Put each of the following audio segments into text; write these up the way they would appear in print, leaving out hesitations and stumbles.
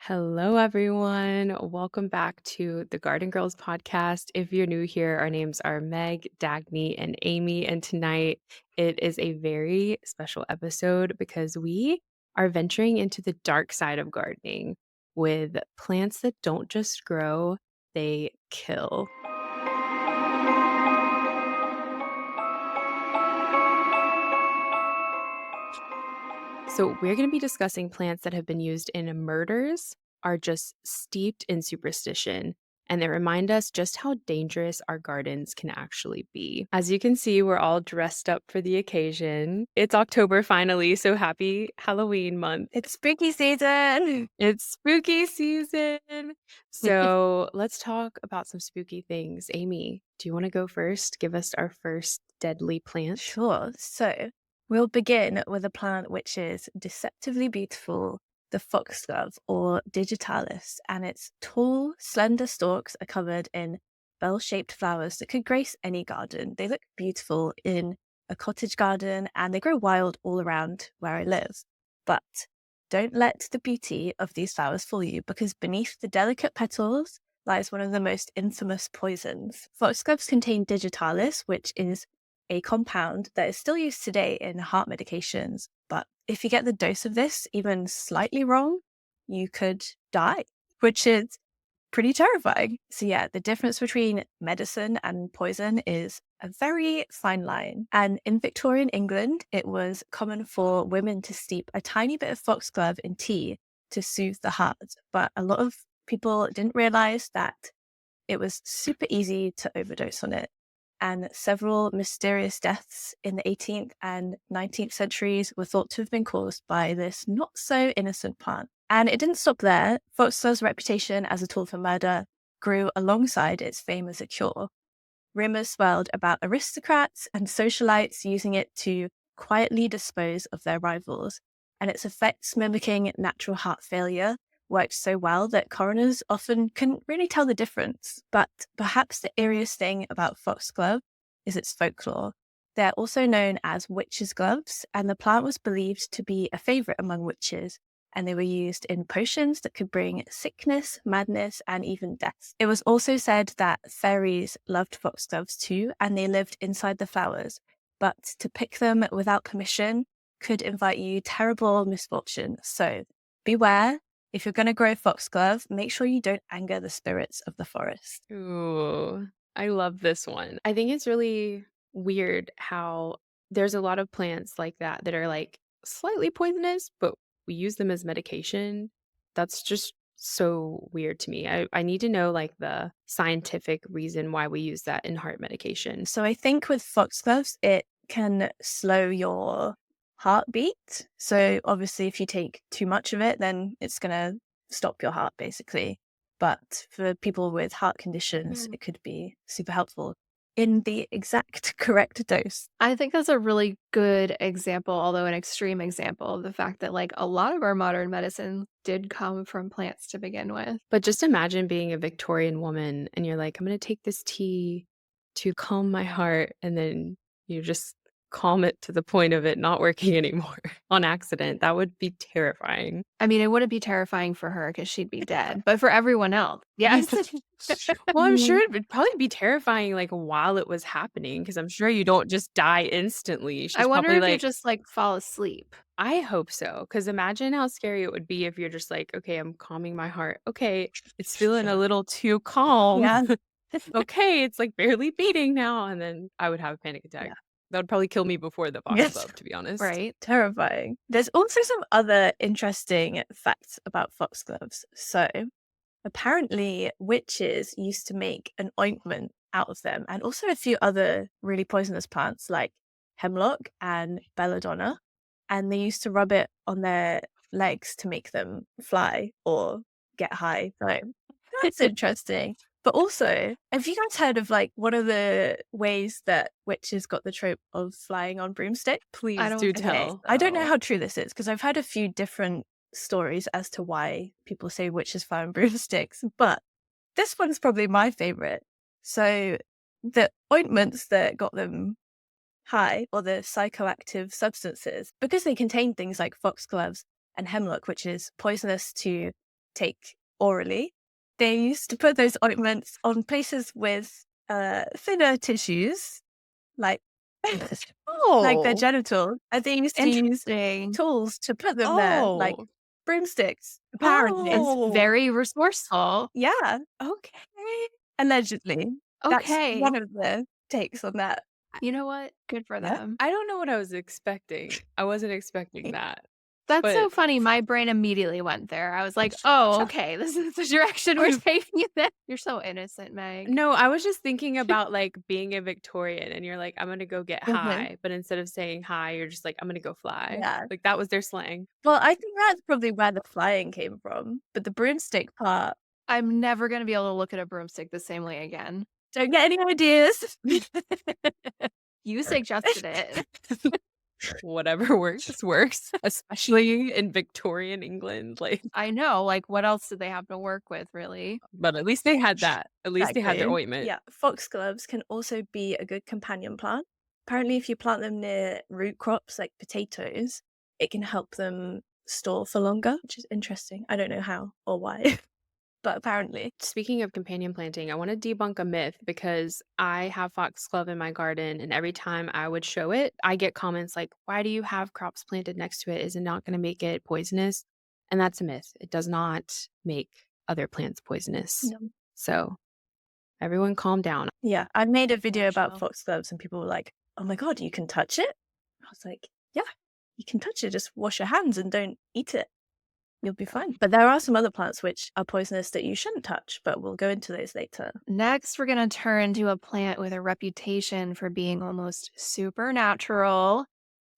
Hello, everyone. Welcome back to the Garden Girls podcast. If you're new here, our names are Meg, Dagny, and Amy. And tonight it is a very special episode because we are venturing into the dark side of gardening with plants that don't just grow, they kill. So, we're going to be discussing plants that have been used in murders, are just steeped in superstition, and they remind us just how dangerous our gardens can actually be. As you can see, we're all dressed up for the occasion. It's October finally, so happy Halloween month. It's spooky season. It's spooky season. So, let's talk about some spooky things. Amy, do you want to go first? Give us our first deadly plant. Sure. So we'll begin with a plant which is deceptively beautiful, the foxglove or digitalis, and its tall, slender stalks are covered in bell-shaped flowers that could grace any garden. They look beautiful in a cottage garden and they grow wild all around where I live. But don't let the beauty of these flowers fool you, because beneath the delicate petals lies one of the most infamous poisons. Foxgloves contain digitalis, which is a compound that is still used today in heart medications. But if you get the dose of this even slightly wrong, you could die, which is pretty terrifying. So yeah, the difference between medicine and poison is a very fine line. And in Victorian England, it was common for women to steep a tiny bit of foxglove in tea to soothe the heart. But a lot of people didn't realize that it was super easy to overdose on it. And several mysterious deaths in the 18th and 19th centuries were thought to have been caused by this not so innocent plant. And it didn't stop there. Foxglove's reputation as a tool for murder grew alongside its fame as a cure. Rumors swirled about aristocrats and socialites using it to quietly dispose of their rivals, and its effects mimicking natural heart failure worked so well that coroners often couldn't really tell the difference. But perhaps the eeriest thing about foxglove is its folklore. They're also known as witches' gloves, and the plant was believed to be a favorite among witches, and they were used in potions that could bring sickness, madness, and even death. It was also said that fairies loved foxgloves too, and they lived inside the flowers, but to pick them without permission could invite you terrible misfortune. So beware. If you're going to grow foxglove, make sure you don't anger the spirits of the forest. Ooh, I love this one. I think it's really weird how there's a lot of plants like that that are like slightly poisonous, but we use them as medication. That's just so weird to me. I need to know like the scientific reason why we use that in heart medication. So I think with foxgloves, it can slow your heartbeat. So obviously, if you take too much of it, then it's going to stop your heart, basically. But for people with heart conditions, it could be super helpful in the exact correct dose. I think that's a really good example, although an extreme example, of the fact that like a lot of our modern medicine did come from plants to begin with. But just imagine being a Victorian woman and you're like, I'm going to take this tea to calm my heart. And then you just calm it to the point of it not working anymore on accident. That would be terrifying. I mean, it wouldn't be terrifying for her because she'd be dead, but for everyone else, yes. Well, I'm sure it would probably be terrifying like while it was happening, because I'm sure you don't just die instantly. She's I wonder probably if you like, just like fall asleep. I hope so. Because imagine how scary it would be if you're just like, okay, I'm calming my heart. Okay, it's feeling a little too calm. Yeah. Okay, it's like barely beating now. And then I would have a panic attack. Yeah. That would probably kill me before the Yes. foxglove, to be honest. Right. Terrifying. There's also some other interesting facts about foxgloves. So apparently, witches used to make an ointment out of them, and also a few other really poisonous plants like hemlock and belladonna. And they used to rub it on their legs to make them fly or get high. So that's interesting. But also, have you guys heard of like one of the ways that witches got the trope of flying on broomsticks? Please I don't do think tell. I don't know how true this is, because I've heard a few different stories as to why people say witches fly on broomsticks, but this one's probably my favorite. So the ointments that got them high, or the psychoactive substances, because they contain things like foxgloves and hemlock, which is poisonous to take orally, they used to put those ointments on places with thinner tissues, like like their Oh, genitals, and they used to use interesting. tools to put them there, like Oh. broomsticks, apparently. It's Oh. very resourceful. Yeah, Okay. allegedly. That's Okay. one of the takes on that. You know what? Good for Yeah. them. I don't know what I was expecting. I wasn't expecting that. That's so But funny. My brain immediately went there. I was like, "Oh, okay. This is the direction we're taking it." You're so innocent, Meg. no, I was just thinking about, like, being a Victorian and you're like, "I'm gonna go get Mhm. high," but instead of saying hi, you're just like, "I'm gonna go fly." Yeah. Like, that was their slang. Well, I think that's probably where the flying came from, but the broomstick part, I'm never gonna be able to look at a broomstick the same way again. don't get any ideas. You suggested it. Whatever works, works, especially in Victorian England, like I know, like, what else did they have to work with, really? but at least they had that. At least they had their Exactly. ointment. Yeah, foxgloves can also be a good companion plant. Apparently, if you plant them near root crops like potatoes, it can help them store for longer, which is interesting. I don't know how or why, but apparently. Speaking of companion planting, I want to debunk a myth because I have foxglove in my garden, and every time I would show it, I get comments like, "Why do you have crops planted next to it? Is it not going to make it poisonous?" And that's a myth. It does not make other plants poisonous. No. So everyone calm down. Yeah, I made a video about Bombshell. foxgloves and people were like, "Oh my god, you can touch it?" I was like, "Yeah, you can touch it. Just wash your hands and don't eat it. You'll be fine." But there are some other plants which are poisonous that you shouldn't touch, but we'll go into those later. Next, we're gonna turn to a plant with a reputation for being almost supernatural.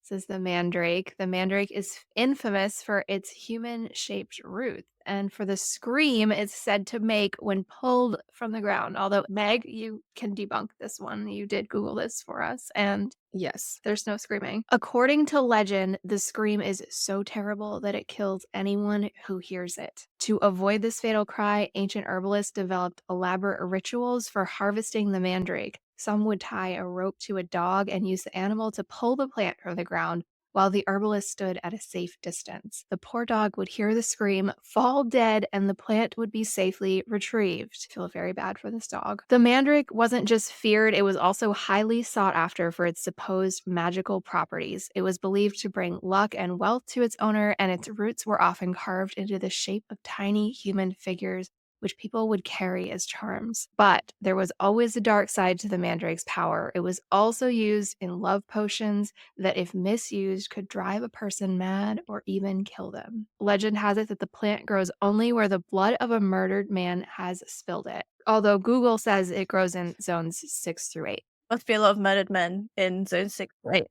This is the mandrake. The mandrake is infamous for its human-shaped roots and for the scream it's said to make when pulled from the ground. Although, Meg, you can debunk this one. You did Google this for us, and Yes. there's no screaming. According to legend, the scream is so terrible that it kills anyone who hears it. To avoid this fatal cry, ancient herbalists developed elaborate rituals for harvesting the mandrake. Some would tie a rope to a dog and use the animal to pull the plant from the ground, while the herbalist stood at a safe distance. The poor dog would hear the scream, fall dead, and the plant would be safely retrieved. I feel very bad for this dog. The mandrake wasn't just feared, it was also highly sought after for its supposed magical properties. It was believed to bring luck and wealth to its owner, and its roots were often carved into the shape of tiny human figures which people would carry as charms. But there was always a dark side to the mandrake's power. It was also used in love potions that, if misused, could drive a person mad or even kill them. Legend has it that the plant grows only where the blood of a murdered man has spilled it, although Google says it grows in zones 6 through 8. Must be a lot of murdered men in zone 6, right?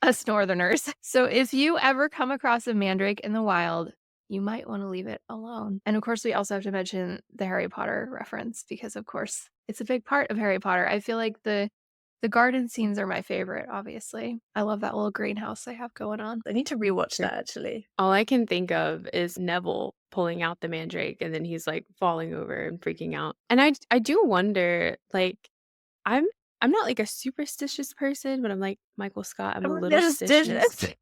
Us northerners. So if you ever come across a mandrake in the wild, you might want to leave it alone. And of course, we also have to mention the Harry Potter reference because, of course, it's a big part of Harry Potter. I feel like the garden scenes are my favorite, obviously. I love that little greenhouse they have going on. I need to rewatch that actually. All I can think of is Neville pulling out the mandrake and then he's like falling over and freaking out. And I do wonder, like, I'm I'm not like a superstitious person, but I'm like Michael Scott, I'm a little stitious.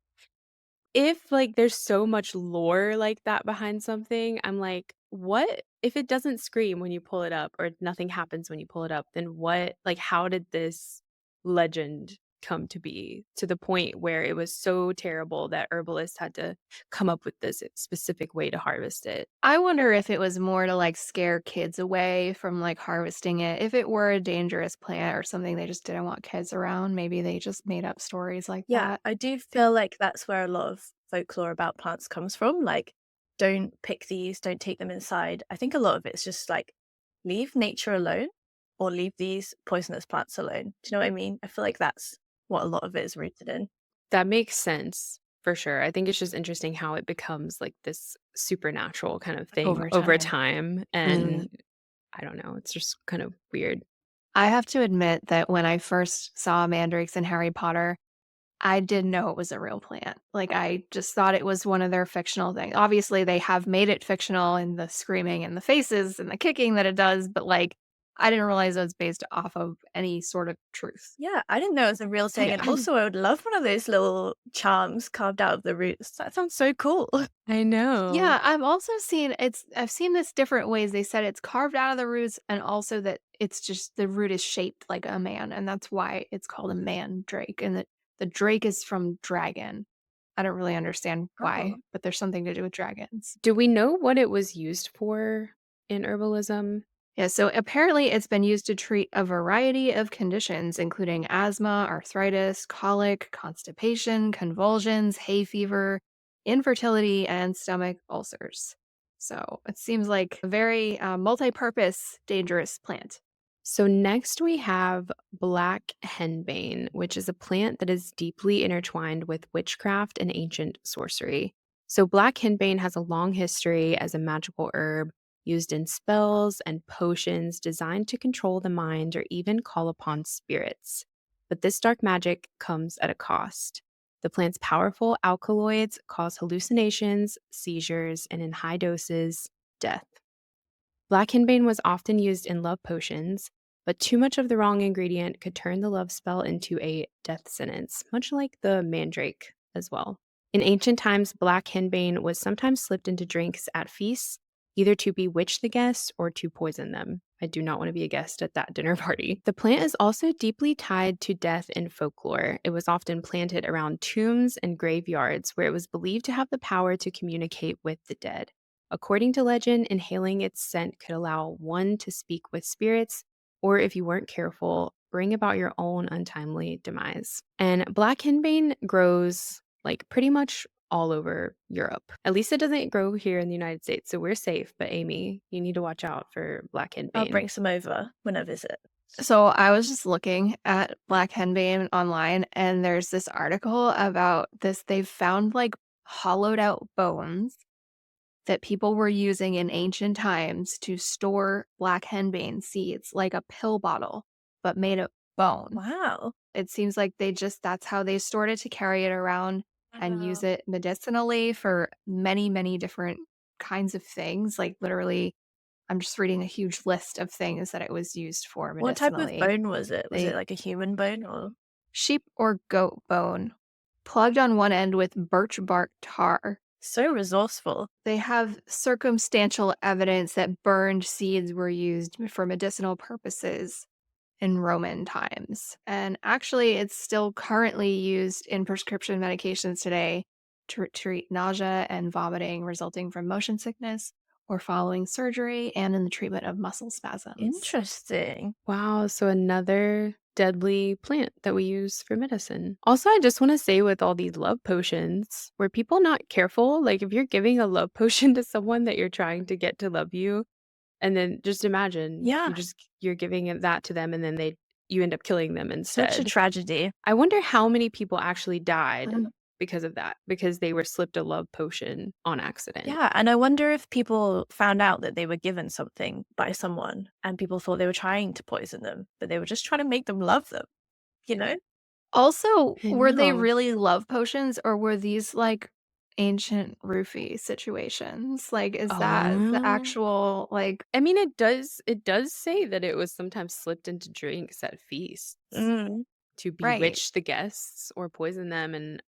If like there's so much lore like that behind something, I'm like, what if it doesn't scream when you pull it up or nothing happens when you pull it up, then what like how did this legend come to be to the point where it was so terrible that herbalists had to come up with this specific way to harvest it? I wonder if it was more to like scare kids away from like harvesting it. If it were a dangerous plant or something they just didn't want kids around, maybe they just made up stories like Yeah, that. I do feel like that's where a lot of folklore about plants comes from. Like, don't pick these, don't take them inside. I think a lot of it's just like, leave nature alone or leave these poisonous plants alone. Do you know what I mean? I feel like that's what a lot of it is rooted in. That makes sense for sure. I think it's just interesting how it becomes like this supernatural kind of thing Over over time. time. And I don't know, it's just kind of weird. I have to admit that when I first saw mandrakes in Harry Potter, I didn't know it was a real plant. Like, I just thought it was one of their fictional things. Obviously, they have made it fictional in the screaming and the faces and the kicking that it does, but, like, I didn't realize it was based off of any sort of truth. Yeah, I didn't know it was a real thing. And also, I would love one of those little charms carved out of the roots. That sounds so cool. I know. Yeah, I've seen this different ways. They said it's carved out of the roots and also that it's just the root is shaped like a man, and that's why it's called a mandrake, and the drake is from dragon. I don't really understand Oh. why, but there's something to do with dragons. Do we know what it was used for in herbalism? Yeah, so apparently it's been used to treat a variety of conditions, including asthma, arthritis, colic, constipation, convulsions, hay fever, infertility, and stomach ulcers. So it seems like a very multi purpose, dangerous plant. So next we have black henbane, which is a plant that is deeply intertwined with witchcraft and ancient sorcery. So black henbane has a long history as a magical herb used in spells and potions designed to control the mind or even call upon spirits. But this dark magic comes at a cost. The plant's powerful alkaloids cause hallucinations, seizures, and in high doses, death. Black henbane was often used in love potions, but too much of the wrong ingredient could turn the love spell into a death sentence, much like the mandrake as well. In ancient times, black henbane was sometimes slipped into drinks at feasts, either to bewitch the guests or to poison them. I do not want to be a guest at that dinner party. The plant is also deeply tied to death in folklore. It was often planted around tombs and graveyards where it was believed to have the power to communicate with the dead. According to legend, inhaling its scent could allow one to speak with spirits, or if you weren't careful, bring about your own untimely demise. And black henbane grows like pretty much all over Europe. At least it doesn't grow here in the United States, so we're safe. But Amy, you need to watch out for black I'll henbane. bring some over when I visit. So I was just looking at black henbane online, and there's this article about this. They've found like hollowed out bones that people were using in ancient times to store black henbane seeds, like a pill bottle, but made of bone. Wow. It seems like that's how they stored it to carry it around and use Wow. it medicinally for many, many different kinds of things. Like literally, I'm just reading a huge list of things that it was used for What type of medicinally. bone was it? Was it They like a human bone or? sheep or goat bone, plugged on one end with birch bark tar. So resourceful. They have circumstantial evidence that burned seeds were used for medicinal purposes in Roman times. And actually, it's still currently used in prescription medications today to treat nausea and vomiting resulting from motion sickness or following surgery and in the treatment of muscle spasms. Interesting. Wow, so another deadly plant that we use for medicine. Also, I just want to say with all these love potions, were people not careful? Like if you're giving a love potion to someone that you're trying to get to love you, and then just imagine Yeah. you're giving that to them and then you end up killing them Such a instead. tragedy. I wonder how many people actually died Mm. because of that, because they were slipped a love potion on accident. Yeah, and I wonder if people found out that they were given something by someone and people thought they were trying to poison them, but they were just trying to make them love them, you know? Also, I were they know. really love potions or were these like ancient roofie situations? Like, is that the Oh. actual, like, I mean, it does say that it was sometimes slipped into drinks at feasts Mm. to right? bewitch the guests or poison them, and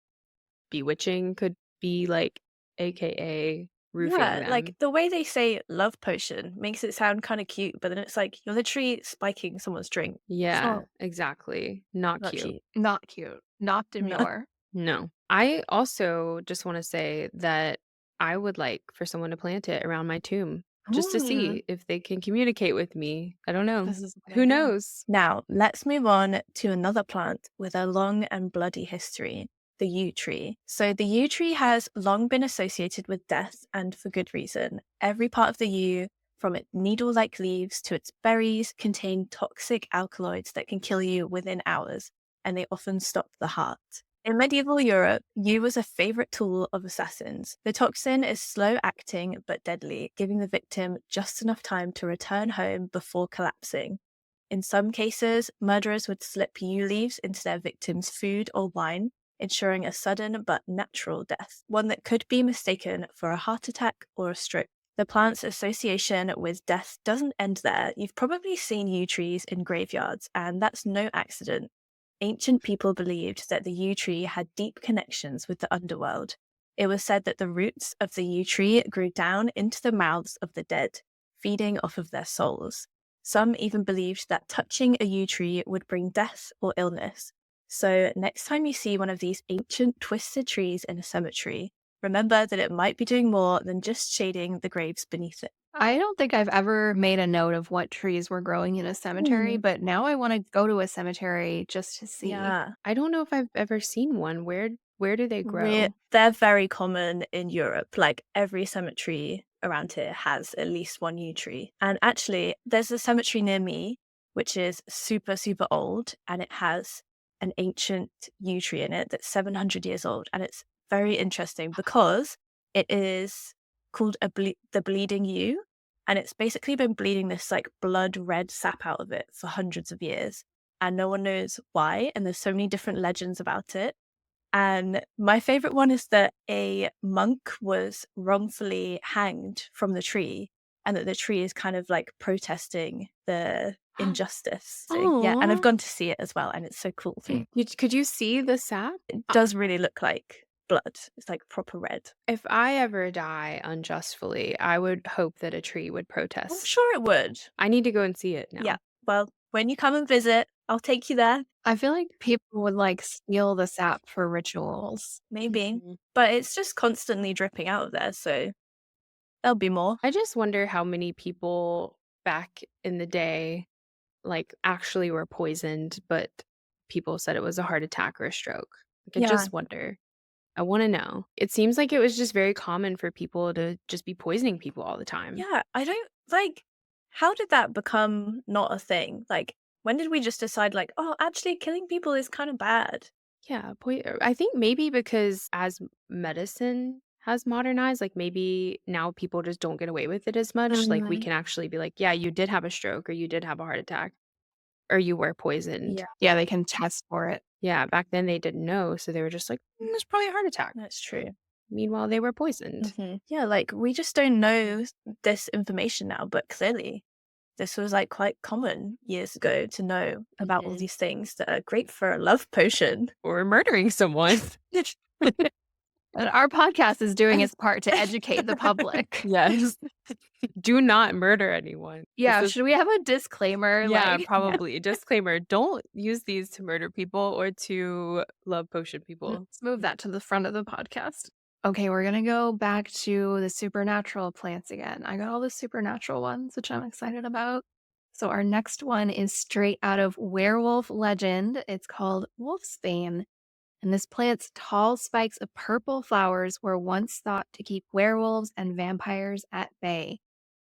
bewitching could be like AKA roofing Yeah, like them. the way they say love potion makes it sound kind of cute, but then it's like you're literally spiking someone's drink. It's Yeah, exactly. Not not cute. cute. Not cute, not No. demure. No. I also just want to say that I would like for someone to plant it around my tomb just to Mm. see if they can communicate with me. I don't know. This is a good Who idea. knows? Now, let's move on to another plant with a long and bloody history, the yew tree. So, the yew tree has long been associated with death, and for good reason. Every part of the yew, from its needle like leaves to its berries, contain toxic alkaloids that can kill you within hours, and they often stop the heart. In medieval Europe, yew was a favorite tool of assassins. The toxin is slow acting but deadly, giving the victim just enough time to return home before collapsing. In some cases, murderers would slip yew leaves into their victims' food or wine, ensuring a sudden but natural death, one that could be mistaken for a heart attack or a stroke. The plant's association with death doesn't end there. You've probably seen yew trees in graveyards, and that's no accident. Ancient people believed that the yew tree had deep connections with the underworld. It was said that the roots of the yew tree grew down into the mouths of the dead, feeding off of their souls. Some even believed that touching a yew tree would bring death or illness. So, next time you see one of these ancient twisted trees in a cemetery, remember that it might be doing more than just shading the graves beneath it. I don't think I've ever made a note of what trees were growing in a cemetery, Mm. but now I want to go to a cemetery just to see. Yeah. I don't know if I've ever seen one. Where do they grow? They're very common in Europe. Like every cemetery around here has at least one yew tree. And actually, there's a cemetery near me, which is super, super old, and it has an ancient yew tree in it that's 700 years old. And it's very interesting because it is called the bleeding yew. And it's basically been bleeding this like blood red sap out of it for hundreds of years. And no one knows why. And there's so many different legends about it. And my favorite one is that a monk was wrongfully hanged from the tree, and that the tree is kind of like protesting the injustice. So, yeah, and I've Aw. gone to see it as well, and it's so cool. Could you see the sap? It does really look like blood. It's like proper red. If I ever die unjustly, I would hope that a tree would I'm protest. sure it would. I need to go and see it now. Yeah. Well, when you come and visit, I'll take you there. I feel like people would like steal the sap for rituals. Maybe. Mhm. But it's just constantly dripping out of there, so there'll be more. I just wonder how many people back in the day, like, actually were poisoned, but people said it was a heart attack or a stroke. Like, I Yeah. just wonder. I wanna know. It seems like it was just very common for people to just be poisoning people all the time. Yeah, I don't like how did that become not a thing? Like, when did we just decide, like, oh, actually, killing people is kind of bad? Yeah, I think maybe because as medicine has modernized, like, maybe now people just don't get away with it as much, like, we Mhm. can actually be like, "Yeah, you did have a stroke, or you did have a heart attack, or you were Yeah, poisoned." Yeah, they can test for it. Yeah, back then they didn't know, so they were just like, "It's probably a heart attack." that's true. Meanwhile, they were poisoned. Yeah, like we just don't know this information now, but clearly this was like quite common years ago to know about all Mhm. these things that are great for a love potion. Or murdering someone. And our podcast is doing its part to educate the public. Yes. Do not murder anyone. Yeah, This is should we have a disclaimer? Yeah, Like, probably. Disclaimer, don't use these to murder people or to love potion people. let's move that to the front of the podcast. Okay, we're gonna go back to the supernatural plants again. I got all the supernatural ones, which I'm excited about. So our next one is straight out of werewolf legend. It's called Wolfsbane. And this plant's tall spikes of purple flowers were once thought to keep werewolves and vampires at bay.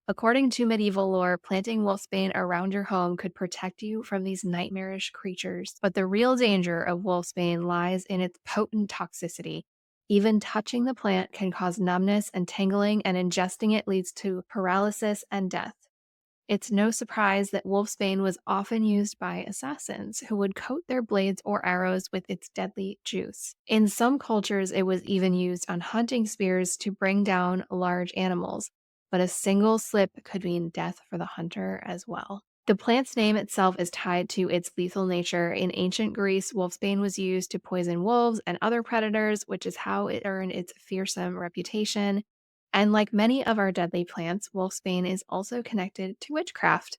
According to medieval lore, planting wolfsbane around your home could protect you from these nightmarish creatures. But the real danger of wolfsbane lies in its potent toxicity. Even touching the plant can cause numbness and tingling, and ingesting it leads to paralysis and death. It's no surprise that wolfsbane was often used by assassins who would coat their blades or arrows with its deadly juice. In some cultures, it was even used on hunting spears to bring down large animals, but a single slip could mean death for the hunter as well. The plant's name itself is tied to its lethal nature. In ancient Greece, wolfsbane was used to poison wolves and other predators, which is how it earned its fearsome reputation. And like many of our deadly plants, wolfsbane is also connected to witchcraft.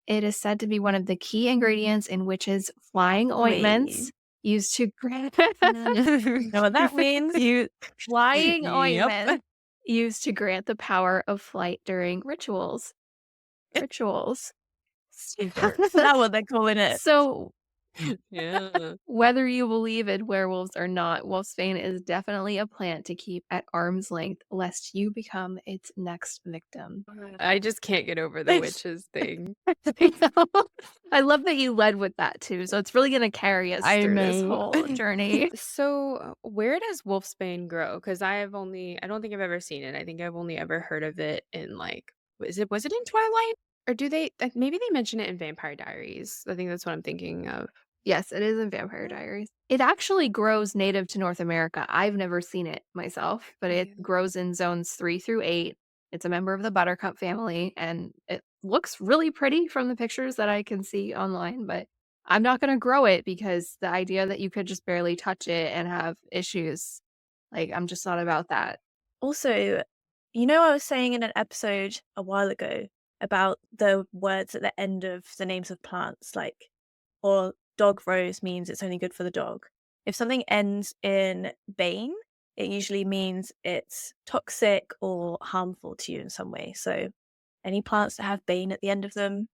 It is said to be one of the key ingredients in witches' flying ointments used to grant Know what that means? flying Yep. ointment used to grant the power of flight during rituals. Rituals. Is that what they're calling it? So Yeah. whether you believe in werewolves or not, wolfsbane is definitely a plant to keep at arm's length lest you become its next victim. I just can't get over the witches thing. I love that you led with that too. So it's really going to carry us I through this know. whole journey. So, where does wolfsbane grow? Because I don't think I've ever seen it. I think I've only ever heard of it in like, was it in Twilight? Or do they, maybe they mention it in Vampire Diaries. I think that's what I'm thinking of. Yes, it is in Vampire Diaries. It actually grows native to North America. I've never seen it myself, but it Yeah. grows in zones 3 through 8. It's a member of the buttercup family, and it looks really pretty from the pictures that I can see online, but I'm not gonna grow it because the idea that you could just barely touch it and have issues, like, I'm just not about that. Also, I was saying in an episode a while ago about the words at the end of the names of plants, like, or dog rose means it's only good for the dog. If something ends in bane, it usually means it's toxic or harmful to you in some way. So, any plants that have bane at the end of them,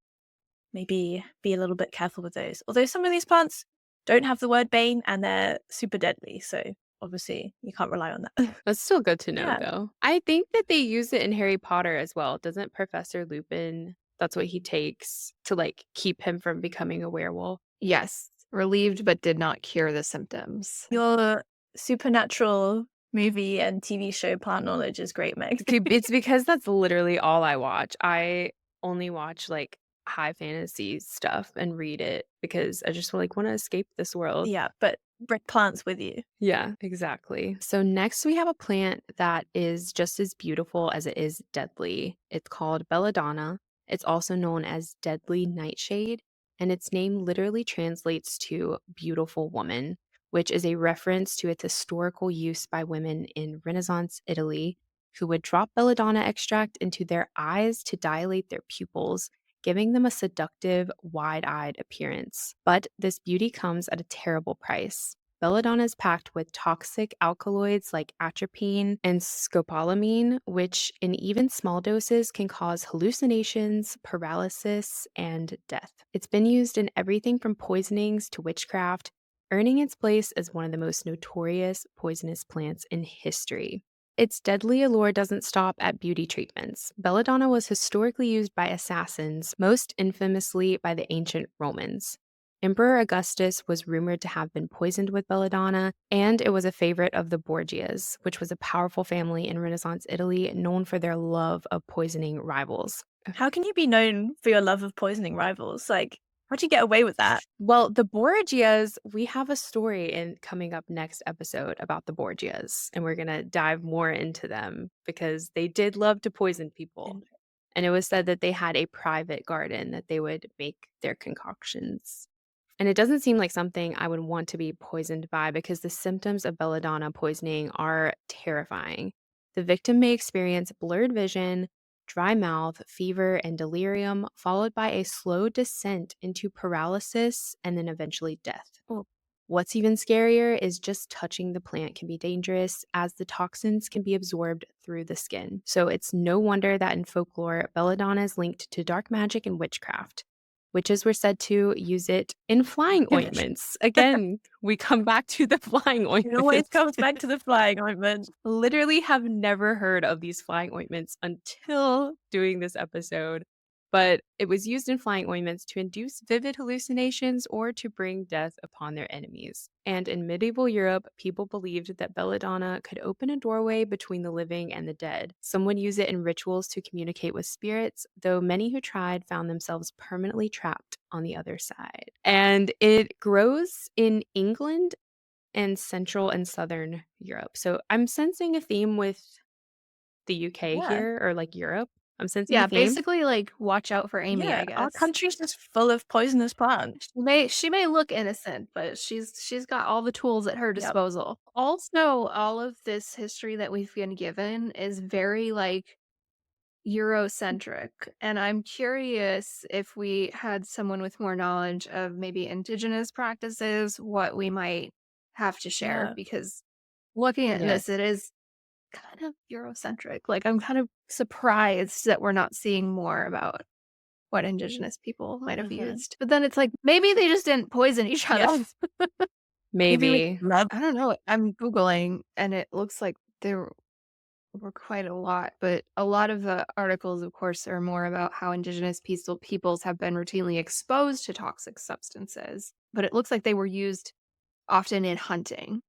maybe be a little bit careful with those. Although some of these plants don't have the word bane and they're super deadly. So, obviously, you can't rely on that. That's still good to know, Yeah. though. I think that they use it in Harry Potter as well. Doesn't Professor Lupin that's what he takes to, like, keep him from becoming a werewolf? Yes, relieved but did not cure the symptoms. Your supernatural movie and TV show plant knowledge is great, Meg. It's because that's literally all I watch. I only watch, like, high fantasy stuff and read it because I just, like, wanna escape this world. Yeah, but bring plants with you. Yeah, exactly. So next we have a plant that is just as beautiful as it is deadly. It's called belladonna. It's also known as deadly nightshade, and its name literally translates to beautiful woman, which is a reference to its historical use by women in Renaissance Italy who would drop belladonna extract into their eyes to dilate their pupils, giving them a seductive, wide-eyed appearance. But this beauty comes at a terrible price. Belladonna is packed with toxic alkaloids like atropine and scopolamine, which in even small doses can cause hallucinations, paralysis, and death. It's been used in everything from poisonings to witchcraft, earning its place as one of the most notorious poisonous plants in history. Its deadly allure doesn't stop at beauty treatments. Belladonna was historically used by assassins, most infamously by the ancient Romans. Emperor Augustus was rumored to have been poisoned with belladonna, and it was a favorite of the Borgias, which was a powerful family in Renaissance Italy known for their love of poisoning rivals. How can you be known for your love of poisoning rivals? Like, how'd you get away with that? Well, the Borgias, we have a story in coming up next episode about the Borgias, and we're going to dive more into them because they did love to poison people. And it was said that they had a private garden that they would make their concoctions. And it doesn't seem like something I would want to be poisoned by because the symptoms of belladonna poisoning are terrifying. The victim may experience blurred vision, dry mouth, fever, and delirium, followed by a slow descent into paralysis and then eventually death. Oh. What's even scarier is just touching the plant can be dangerous as the toxins can be absorbed through the skin. So it's no wonder that in folklore, belladonna is linked to dark magic and witchcraft. Witches were said to use it in flying ointments. Again, we come back to the flying It always ointments. comes back to the flying ointment. Literally have never heard of these flying ointments until doing this episode. But it was used in flying ointments to induce vivid hallucinations or to bring death upon their enemies. And in medieval Europe, people believed that belladonna could open a doorway between the living and the dead. Some would use it in rituals to communicate with spirits, though many who tried found themselves permanently trapped on the other side. And it grows in England and Central and Southern Europe. So I'm sensing a theme with the UK Yeah. here or like Europe. I'm sensing Yeah, a theme. basically, like, watch out for Amy, Yeah, I our guess. country's just full of poisonous plants. She may look innocent, but she's got all the tools at her disposal. Also, all of this history that we've been given is very, like, Eurocentric, and I'm curious if we had someone with more knowledge of maybe indigenous practices, what we might have to share, Yeah. because looking at this, it is kind of Eurocentric. Like, I'm kind of surprised that we're not seeing more about what indigenous people might have Mhm. used. But then it's like, maybe they just didn't poison each other. Yeah. Maybe. Love. I don't know. I'm Googling, and it looks like there were quite a lot, but a lot of the articles, of course, are more about how indigenous peoples have been routinely exposed to toxic substances. But it looks like they were used often in hunting,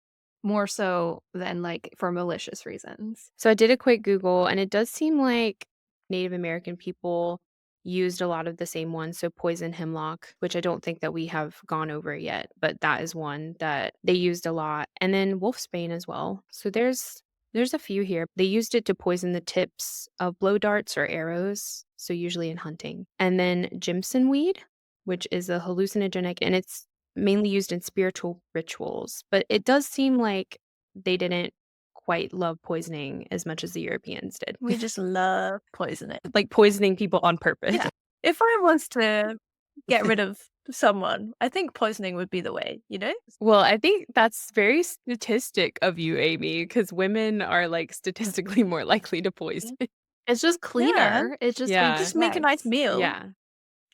more so than like for malicious reasons. So I did a quick Google, and it does seem like Native American people used a lot of the same ones. So poison hemlock, which I don't think that we have gone over yet, but that is one that they used a lot. And then wolfsbane as well. So there's There's a few here. They used it to poison the tips of blow darts or arrows, so usually in hunting. And then Jimson weed, which is a hallucinogenic, and it's mainly used in spiritual rituals. But it does seem like they didn't quite love poisoning as much as the Europeans did. We just love poisoning. Like poisoning people on purpose. Yeah. If I was to get rid of someone, I think poisoning would be the way, you know? Well, I think that's very statistic of you, Amy, because women are like statistically more likely to poison. It's just Yeah. cleaner. It just Yeah. makes Just make a nice sense. meal. Yeah.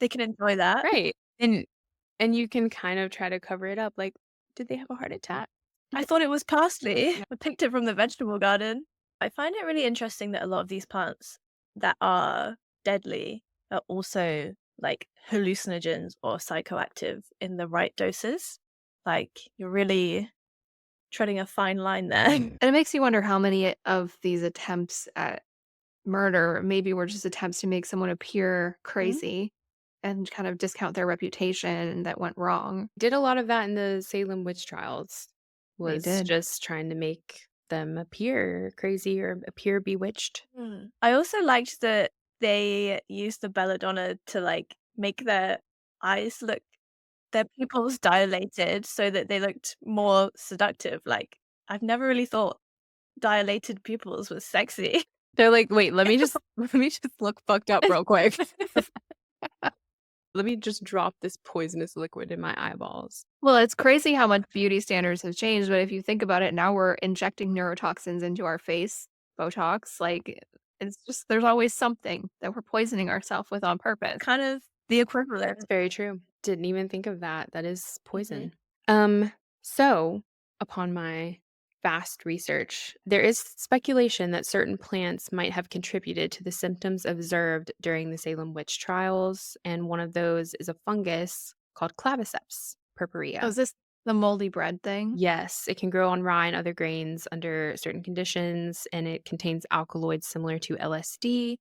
They can enjoy that. Right. And you can kind of try to cover it up. Like, did they have a heart attack? I thought it was parsley. I picked it from the vegetable garden. I find it really interesting that a lot of these plants that are deadly are also like hallucinogens or psychoactive in the right doses. Like you're really treading a fine line there. And it makes you wonder how many of these attempts at murder maybe were just attempts to make someone appear crazy and kind of discount their reputation that went wrong. Did a lot of that in the Salem witch trials. They Was did. just trying to make them appear crazy or appear bewitched. I also liked that they used the belladonna to like make their eyes look their pupils dilated so that they looked more seductive. Like I've never really thought dilated pupils was sexy. They're like, wait, let me just look fucked up real quick. Let me just drop this poisonous liquid in my eyeballs. Well, it's crazy how much beauty standards have changed, but if you think about it, now we're injecting neurotoxins into our face, Botox. Like, it's just, there's always something that we're poisoning ourselves with on purpose. Kind of the equivalent. That's very true. Didn't even think of that. That is poison. Mm-hmm. So upon my vast research, there is speculation that certain plants might have contributed to the symptoms observed during the Salem witch trials, and one of those is a fungus called claviceps purpurea. Oh, is this the moldy bread thing? Yes, it can grow on rye and other grains under certain conditions, and it contains alkaloids similar to LSD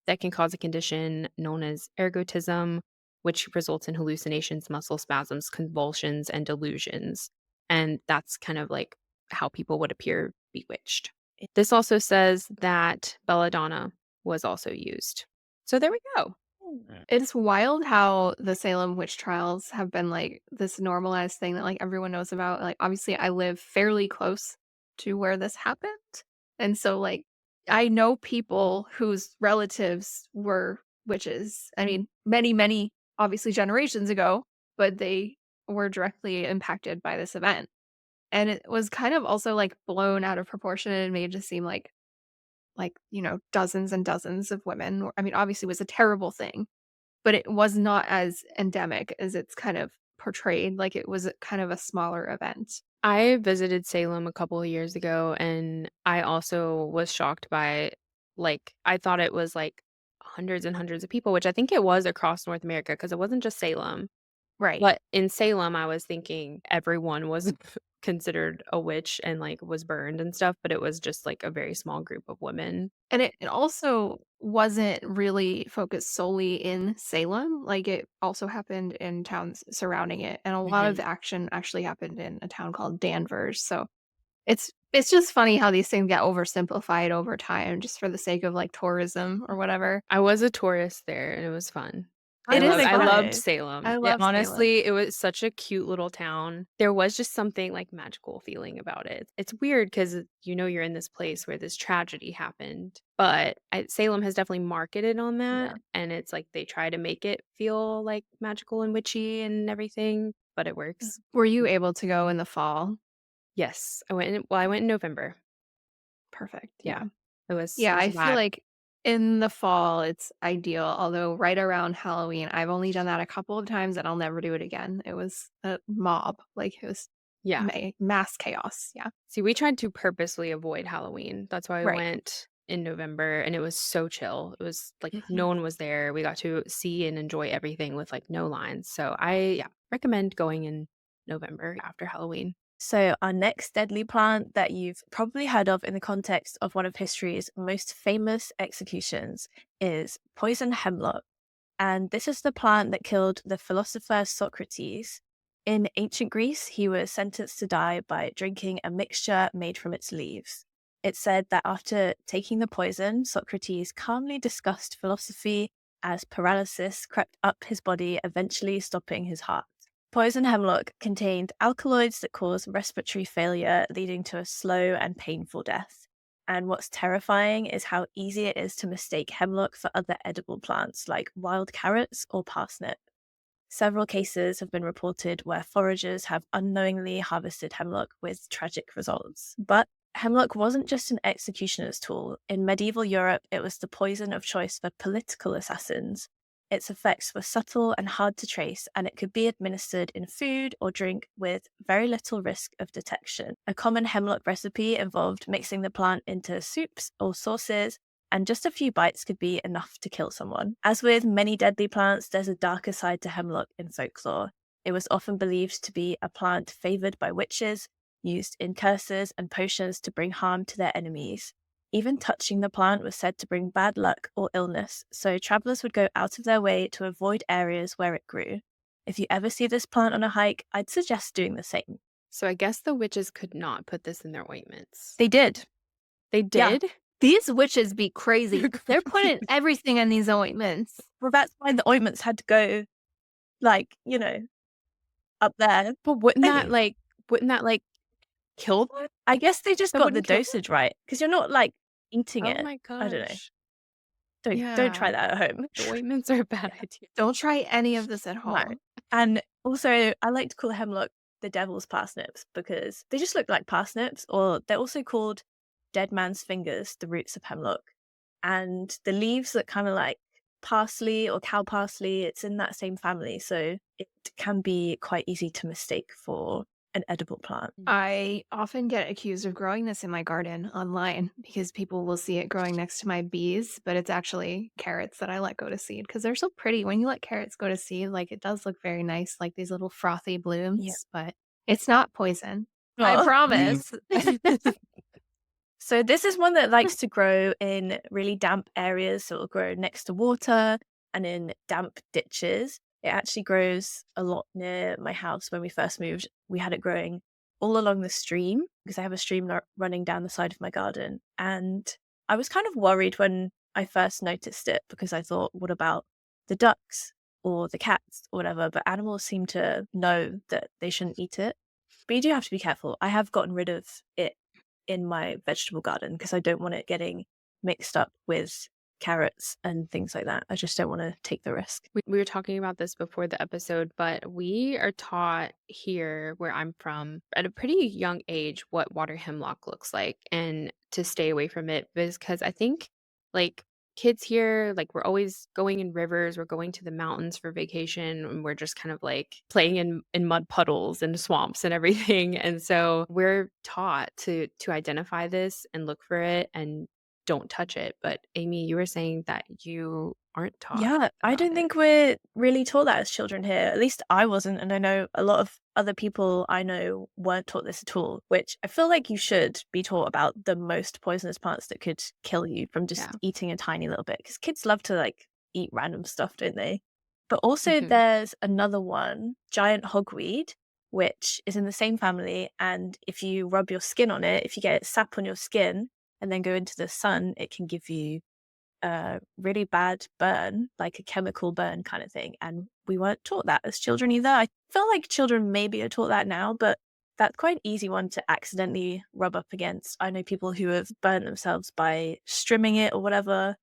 that can cause a condition known as ergotism, which results in hallucinations, muscle spasms, convulsions, and delusions. And that's kind of like how people would appear bewitched. This also says that belladonna was also used. So there we go. It's wild how the Salem witch trials have been like this normalized thing that like everyone knows about. Like obviously I live fairly close to where this happened. And so like I know people whose relatives were witches. I mean, many obviously generations ago, but they were directly impacted by this event. And it was kind of also like blown out of proportion and made to seem like, you know, dozens and dozens of women. I mean, obviously it was a terrible thing, but it was not as endemic as it's kind of portrayed, like it was kind of a smaller event. I visited Salem a couple of years ago, and I also was shocked by, like, I thought it was like hundreds and hundreds of people, which I think it was across North America because it wasn't just Salem. Right. But in Salem, I was thinking everyone was considered a witch and like was burned and stuff, but it was just like a very small group of women. And it also wasn't really focused solely in Salem. Like it also happened in towns surrounding it. And a lot of the action actually happened in a town called Danvers. So it's just funny how these things get oversimplified over time just for the sake of like tourism or whatever. I was a tourist there and it was fun. It is I fun. loved Salem. I love Salem. Honestly, it was such a cute little town. There was just something like magical feeling about it. It's weird because you know you're in this place where this tragedy happened, but Salem has definitely marketed on that, Yeah. and it's like they try to make it feel like magical and witchy and everything, but it works. Were you able to go in the fall? Yes, I went in November. Perfect. Yeah, it was. Yeah, it was I a feel vibe. like in the fall it's ideal, although right around Halloween, I've only done that a couple of times and I'll never do it again. It was a mob, like it was Yeah. mass chaos. Yeah. See, we tried to purposely avoid Halloween. That's why we Right. went in November, and it was so chill. It was like no one was there. We got to see and enjoy everything with like no lines. So I recommend going in November after Halloween. So, our next deadly plant that you've probably heard of in the context of one of history's most famous executions is poison hemlock. And this is the plant that killed the philosopher Socrates. In ancient Greece, he was sentenced to die by drinking a mixture made from its leaves. It's said that after taking the poison, Socrates calmly discussed philosophy as paralysis crept up his body, eventually stopping his heart. Poison hemlock contained alkaloids that cause respiratory failure, leading to a slow and painful death. And what's terrifying is how easy it is to mistake hemlock for other edible plants like wild carrots or parsnip. Several cases have been reported where foragers have unknowingly harvested hemlock with tragic results. But hemlock wasn't just an executioner's tool. In medieval Europe, it was the poison of choice for political assassins. Its effects were subtle and hard to trace, and it could be administered in food or drink with very little risk of detection. A common hemlock recipe involved mixing the plant into soups or sauces, and just a few bites could be enough to kill someone. As with many deadly plants, there's a darker side to hemlock in folklore. It was often believed to be a plant favored by witches, used in curses and potions to bring harm to their enemies. Even touching the plant was said to bring bad luck or illness, so travelers would go out of their way to avoid areas where it grew. If you ever see this plant on a hike, I'd suggest doing the same. So I guess the witches could not put this in their ointments. They did. They Yeah. did? These witches be crazy. They're putting everything in these ointments. Well, that's why the ointments had to go, up there. But wouldn't that kill them? I guess they just That got the wouldn't kill them? dosage right, because you're not, eating Oh it. my I don't know. gosh. Don't try Yeah. that at home. The ointments are a bad idea. Don't try any of this at home. No. And also, I like to call hemlock the devil's parsnips because they just look like parsnips, or they're also called dead man's fingers, the roots of hemlock. And the leaves look kind of like parsley or cow parsley. It's in that same family, so it can be quite easy to mistake for an edible plant. I often get accused of growing this in my garden online because people will see it growing next to my bees, but it's actually carrots that I let go to seed because they're so pretty. When you let carrots go to seed, it does look very nice, like these little frothy blooms, but it's not poison. I Aw. promise. So this is one that likes to grow in really damp areas. So it'll grow next to water and in damp ditches. It actually grows a lot near my house. When we first moved, we had it growing all along the stream because I have a stream running down the side of my garden. And I was kind of worried when I first noticed it because I thought, what about the ducks or the cats or whatever? But animals seem to know that they shouldn't eat it. But you do have to be careful. I have gotten rid of it in my vegetable garden because I don't want it getting mixed up with carrots and things like that. I just don't want to take the risk. We were talking about this before the episode, but we are taught here where I'm from at a pretty young age what water hemlock looks like and to stay away from it because I think kids here, we're always going in rivers, we're going to the mountains for vacation, and we're just kind of playing in mud puddles and swamps and everything. And so we're taught to identify this and look for it and don't touch it. But Amy, you were saying that you aren't taught. Yeah, I about don't it. think we're really taught that as children here. At least I wasn't, and I know a lot of other people I know weren't taught this at all, which I feel like you should be taught about the most poisonous plants that could kill you from just Yeah. eating a tiny little bit. Because kids love to eat random stuff, don't they? But also Mhm. there's another one, giant hogweed, which is in the same family. And if you rub your skin on it, if you get sap on your skin and then go into the sun, it can give you a really bad burn, like a chemical burn kind of thing. And we weren't taught that as children either. I feel like children maybe are taught that now, but that's quite an easy one to accidentally rub up against. I know people who have burnt themselves by strimming it or whatever,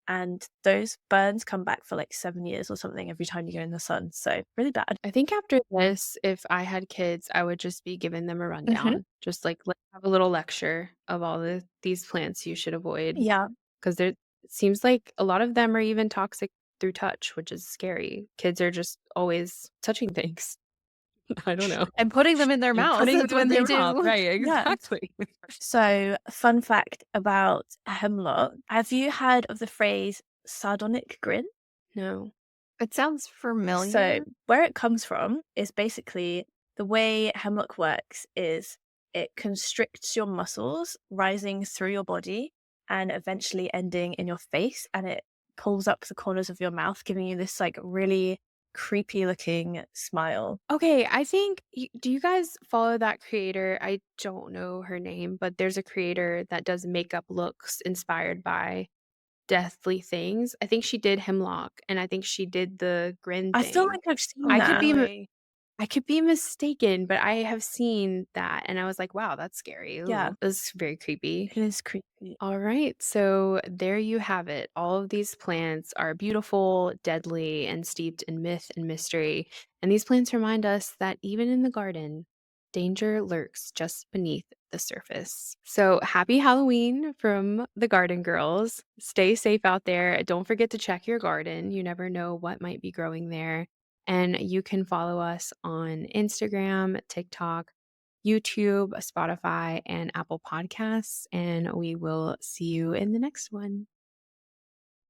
and those burns come back for 7 years or something every time you go in the sun. So really bad. I think after this, if I had kids, I would just be giving them a rundown. Just let's have a little lecture of all these plants you should avoid. Yeah. Because it seems like a lot of them are even toxic through touch, which is scary. Kids are just always touching things. I don't know. And putting them in their And mouths. putting That's them what in they their mouth. do. Right, Yeah. exactly. So, fun fact about hemlock. Have you heard of the phrase sardonic grin? No. It sounds familiar. So, where it comes from is basically the way hemlock works is it constricts your muscles, rising through your body and eventually ending in your face, and it pulls up the corners of your mouth, giving you this really creepy looking smile. Okay, I think do you guys follow that creator? I don't know her name, but there's a creator that does makeup looks inspired by deathly things. I think she did Hemlock, and I think she did the grin I feel thing. like I've seen I could that. be Really? I could be mistaken, but I have seen that, and I was like, "Wow, that's scary. Yeah, Ooh, that's very creepy." it is creepy. All right, so there you have it. All of these plants are beautiful, deadly, and steeped in myth and mystery. And these plants remind us that even in the garden, danger lurks just beneath the surface. So happy Halloween from the Garden Girls. Stay safe out there. Don't forget to check your garden. You never know what might be growing there. And you can follow us on Instagram, TikTok, YouTube, Spotify, and Apple Podcasts. And we will see you in the next one.